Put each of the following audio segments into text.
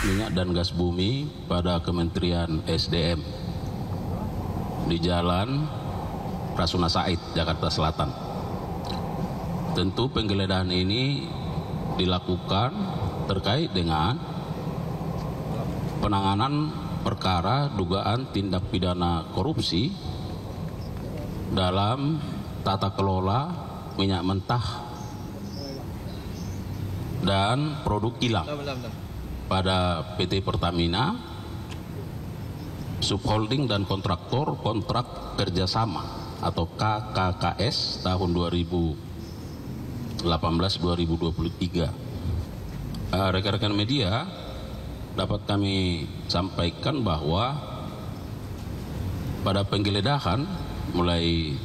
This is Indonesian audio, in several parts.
Minyak dan Gas Bumi pada Kementerian SDM di Jalan Rasuna Said, Jakarta Selatan. Tentu penggeledahan ini dilakukan terkait dengan penanganan perkara dugaan tindak pidana korupsi dalam tata kelola minyak mentah dan produk kilang pada PT Pertamina, subholding dan kontraktor kontrak kerjasama atau KKKS tahun 2018-2023. Rekan-rekan media, dapat kami sampaikan bahwa pada penggeledahan mulai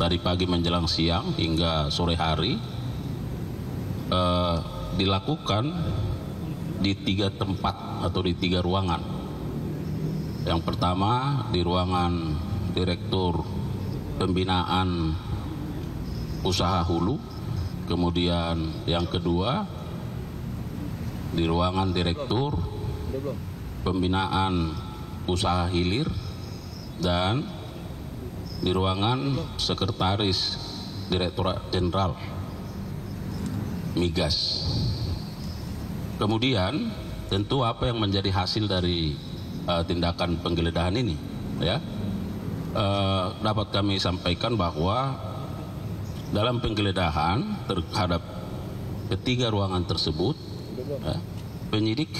dari pagi menjelang siang hingga sore hari dilakukan di 3 tempat atau di 3 ruangan. Yang pertama di ruangan Direktur Pembinaan Usaha Hulu, kemudian yang kedua di ruangan Direktur Pembinaan Usaha Hilir, dan di ruangan Sekretaris Direktorat Jenderal Migas. Kemudian tentu apa yang menjadi hasil dari tindakan penggeledahan ini, ya, dapat kami sampaikan bahwa dalam penggeledahan terhadap ketiga ruangan tersebut, penyidik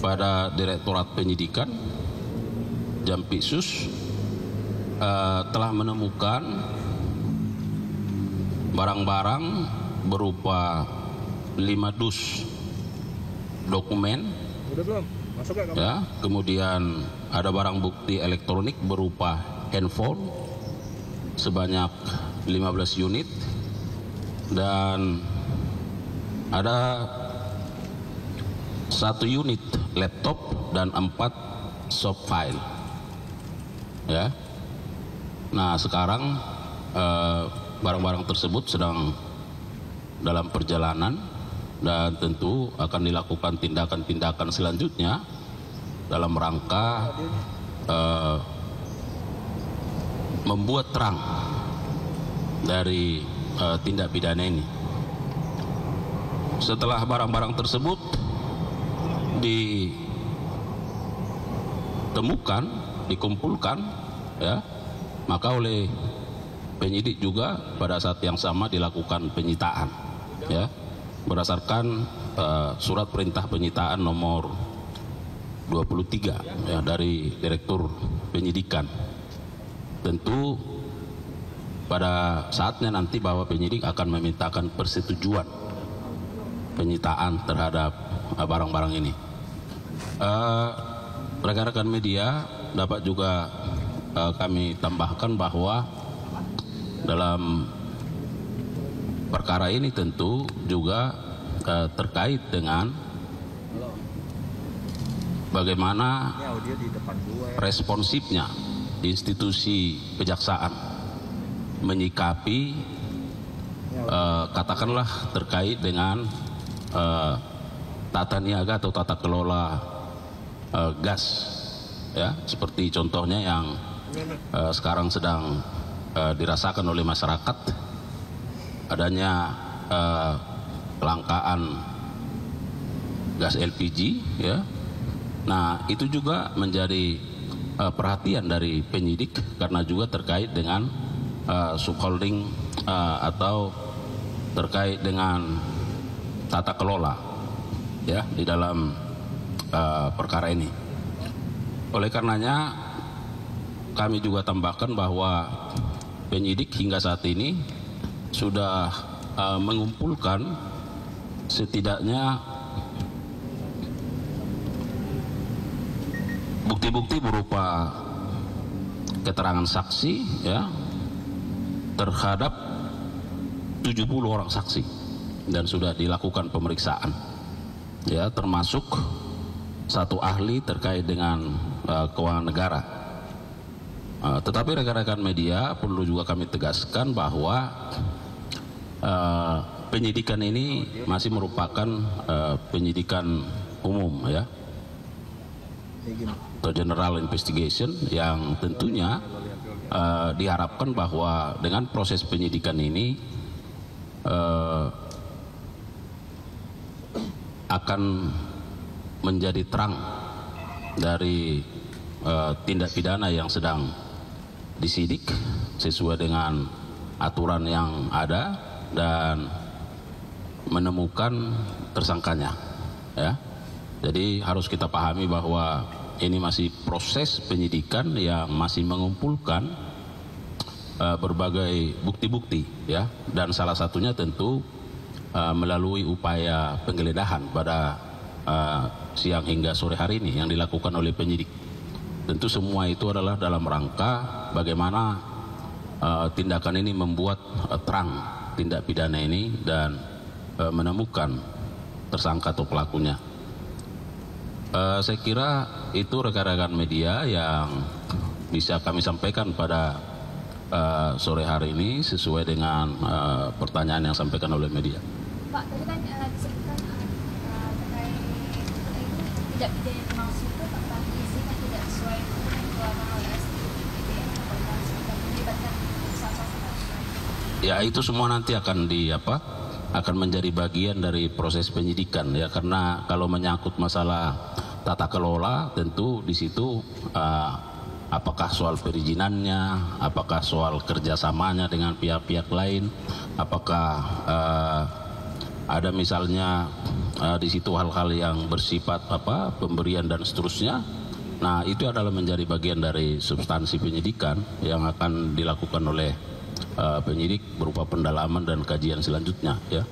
pada Direktorat Penyidikan Jampitsus telah menemukan barang-barang berupa 5 dus dokumen, ya, kemudian ada barang bukti elektronik berupa handphone sebanyak 15 unit, dan ada 1 unit laptop dan 4 soft file, ya. Nah, sekarang barang-barang tersebut sedang dalam perjalanan dan tentu akan dilakukan tindakan-tindakan selanjutnya dalam rangka membuat terang dari tindak pidana ini. Setelah barang-barang tersebut ditemukan, dikumpulkan, ya, maka oleh penyidik juga pada saat yang sama dilakukan penyitaan, ya, berdasarkan surat perintah penyitaan nomor 23, ya, dari Direktur Penyidikan. Tentu pada saatnya nanti bahwa penyidik akan memintakan persetujuan penyitaan terhadap barang-barang ini. Rekan-rekan media, dapat juga kami tambahkan bahwa dalam perkara ini tentu juga terkait dengan bagaimana responsifnya institusi kejaksaan menyikapi katakanlah terkait dengan tata niaga atau tata kelola gas, ya, seperti contohnya yang sekarang sedang dirasakan oleh masyarakat, adanya kelangkaan gas LPG, ya. Nah, itu juga menjadi perhatian dari penyidik karena juga terkait dengan subholding atau terkait dengan tata kelola, ya, di dalam perkara ini. Oleh karenanya kami juga tambahkan bahwa penyidik hingga saat ini sudah mengumpulkan setidaknya bukti-bukti berupa keterangan saksi, ya, terhadap 70 orang saksi, dan sudah dilakukan pemeriksaan, ya, termasuk 1 ahli terkait dengan keuangan negara. Tetapi rekan-rekan media, perlu juga kami tegaskan bahwa penyidikan ini masih merupakan penyidikan umum ya, atau general investigation, yang tentunya diharapkan bahwa dengan proses penyidikan ini akan menjadi terang dari tindak pidana yang sedang disidik sesuai dengan aturan yang ada dan menemukan tersangkanya ya. Jadi harus kita pahami bahwa ini masih proses penyidikan yang masih mengumpulkan berbagai bukti-bukti ya, dan salah satunya tentu melalui upaya penggeledahan pada siang hingga sore hari ini yang dilakukan oleh penyidik. Tentu semua itu adalah dalam rangka bagaimana tindakan ini membuat terang tindak pidana ini dan menemukan tersangka atau pelakunya. Saya kira itu rekan-rekan media yang bisa kami sampaikan pada sore hari ini sesuai dengan pertanyaan yang disampaikan oleh media. Pak, tadi kan disebutkan terkait tidak pidana termasuk itu tentang isinya tidak sesuai dengan yang dilakukan oleh SDPN atau melibatkan swasta. Ya, itu semua nanti akan menjadi bagian dari proses penyidikan ya, karena kalau menyangkut masalah tata kelola tentu di situ apakah soal perizinannya, apakah soal kerjasamanya dengan pihak-pihak lain, apakah ada misalnya di situ hal-hal yang bersifat pemberian dan seterusnya. Nah, itu adalah menjadi bagian dari substansi penyidikan yang akan dilakukan oleh penyidik berupa pendalaman dan kajian selanjutnya ya.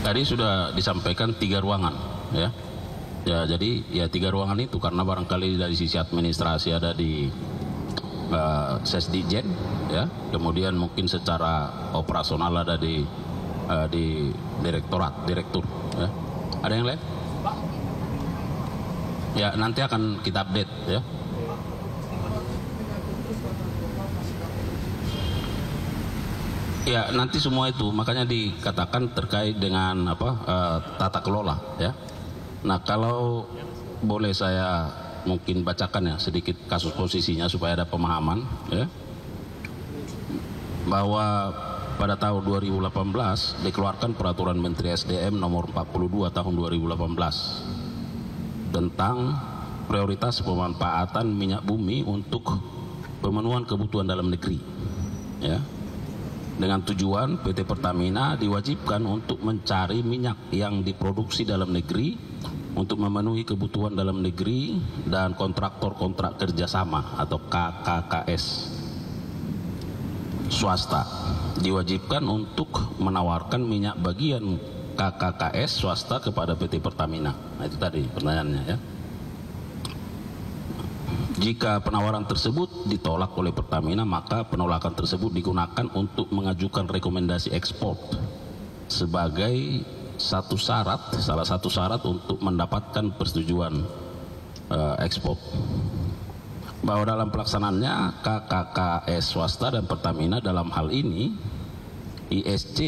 Tadi sudah disampaikan 3 ruangan ya. Ya, jadi ya 3 ruangan itu karena barangkali dari sisi administrasi ada di Sesdijen ya, kemudian mungkin secara operasional ada di direktur ya. Ada yang lain? Ya, nanti akan kita update ya. Ya, nanti semua itu makanya dikatakan terkait dengan tata kelola ya. Nah, kalau boleh saya mungkin bacakan ya sedikit kasus posisinya supaya ada pemahaman ya. Bahwa pada tahun 2018 dikeluarkan peraturan Menteri SDM nomor 42 tahun 2018 tentang prioritas pemanfaatan minyak bumi untuk pemenuhan kebutuhan dalam negeri ya. Dengan tujuan PT Pertamina diwajibkan untuk mencari minyak yang diproduksi dalam negeri untuk memenuhi kebutuhan dalam negeri, dan kontraktor kontrak kerjasama atau KKKS swasta diwajibkan untuk menawarkan minyak bagian KKKS swasta kepada PT Pertamina. Nah, itu tadi pertanyaannya ya. Jika penawaran tersebut ditolak oleh Pertamina, maka penolakan tersebut digunakan untuk mengajukan rekomendasi ekspor sebagai salah satu syarat untuk mendapatkan persetujuan ekspor. Bahwa dalam pelaksanaannya KKKS swasta dan Pertamina dalam hal ini ISC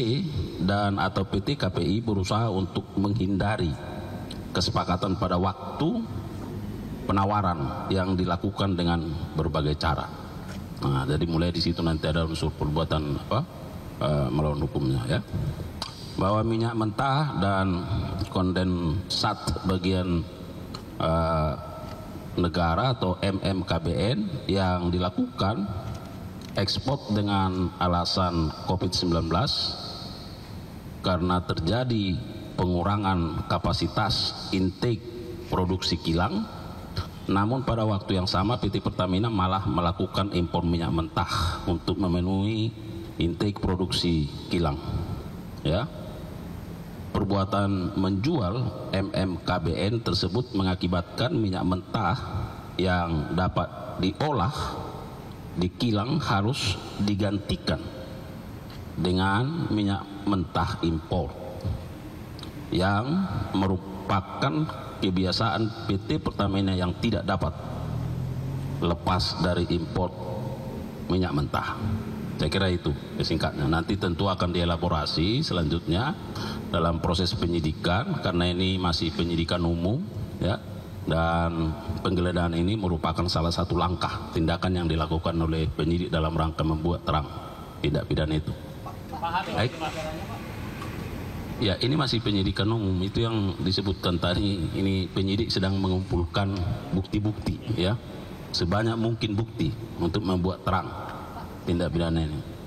dan atau PT KPI berusaha untuk menghindari kesepakatan pada waktu penawaran yang dilakukan dengan berbagai cara. Nah, jadi mulai di situ nanti ada unsur perbuatan melawan hukumnya ya. Bahwa minyak mentah dan kondensat bagian negara atau MMKBN yang dilakukan ekspor dengan alasan COVID-19 karena terjadi pengurangan kapasitas intake produksi kilang, namun pada waktu yang sama PT Pertamina malah melakukan impor minyak mentah untuk memenuhi intake produksi kilang ya. Perbuatan menjual MMKBN tersebut mengakibatkan minyak mentah yang dapat diolah di kilang harus digantikan dengan minyak mentah impor yang merupakan kebiasaan PT Pertamina yang tidak dapat lepas dari import minyak mentah. Saya kira itu singkatnya. Nanti tentu akan dielaborasi selanjutnya dalam proses penyidikan, karena ini masih penyidikan umum, ya. Dan penggeledahan ini merupakan salah satu langkah tindakan yang dilakukan oleh penyidik dalam rangka membuat terang tindak pidana itu. Baik. Ya, ini masih penyidikan umum, itu yang disebutkan tadi. Ini penyidik sedang mengumpulkan bukti-bukti, ya, sebanyak mungkin bukti untuk membuat terang tindak pidana ini.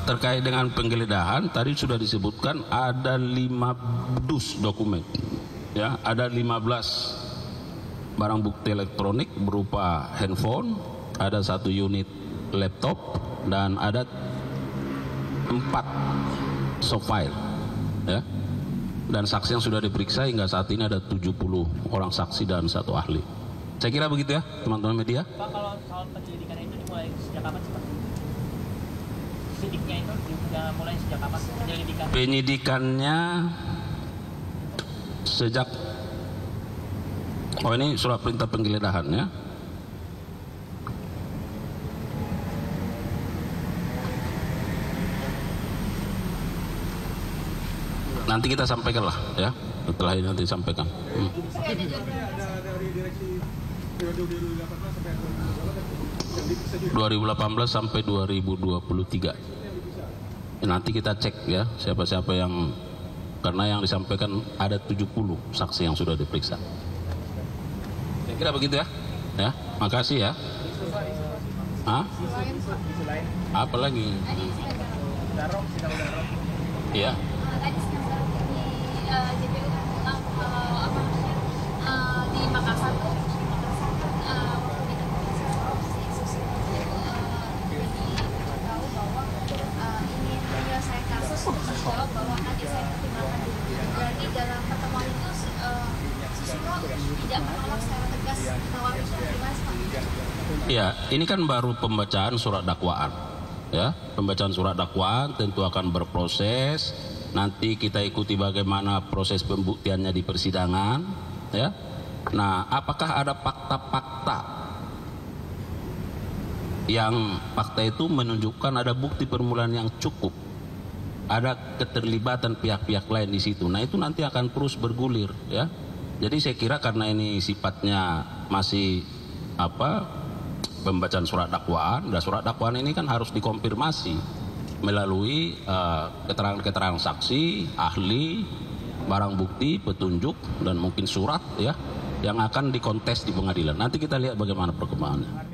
Terkait dengan penggeledahan tadi sudah disebutkan ada 5 dus dokumen, ya, ada 15 barang bukti elektronik berupa handphone, ada 1 unit laptop, dan ada 4 soft file, ya. Dan saksi yang sudah diperiksa hingga saat ini ada 70 orang saksi dan 1 ahli. Saya kira begitu, ya teman-teman media. Pak, kalau soal penyelidikan itu dimulai sejak kapan sih, Pak? Sidiknya itu mulai sejak kapan penyelidikan? Penyidikannya sejak, oh ini surat perintah penggeledahan, ya. Nanti kita sampaikan lah, ya, setelah ini nanti sampaikan. Dari direksi periode 2018 sampai 2023. Nanti kita cek, ya, siapa-siapa yang, karena yang disampaikan ada 70 saksi yang sudah diperiksa. Saya kira begitu, ya. Ya, makasih, ya. Hah? Apa lagi? Iya. Tadi sedang di JPU tentang di Makassar tuh, waktu kita korupsi subsidi jadi tahu bahwa ingin menyelesaikan kasus terus dijawab bahwa nanti saya pertimbangkan dulu. Jadi dalam pertemuan itu Susilo tidak menolak secara tegas tawaran Dimas, Pak. Ya, ini kan baru pembacaan surat dakwaan, ya. Pembacaan surat dakwaan tentu akan berproses. Nanti kita ikuti bagaimana proses pembuktiannya di persidangan, ya. Nah, apakah ada fakta-fakta yang fakta itu menunjukkan ada bukti permulaan yang cukup, ada keterlibatan pihak-pihak lain di situ. Nah, itu nanti akan terus bergulir, ya. Jadi saya kira karena ini sifatnya masih pembacaan surat dakwaan, dan surat dakwaan ini kan harus dikonfirmasi melalui keterangan-keterangan saksi, ahli, barang bukti, petunjuk, dan mungkin surat, ya, yang akan dikontes di pengadilan. Nanti kita lihat bagaimana perkembangannya.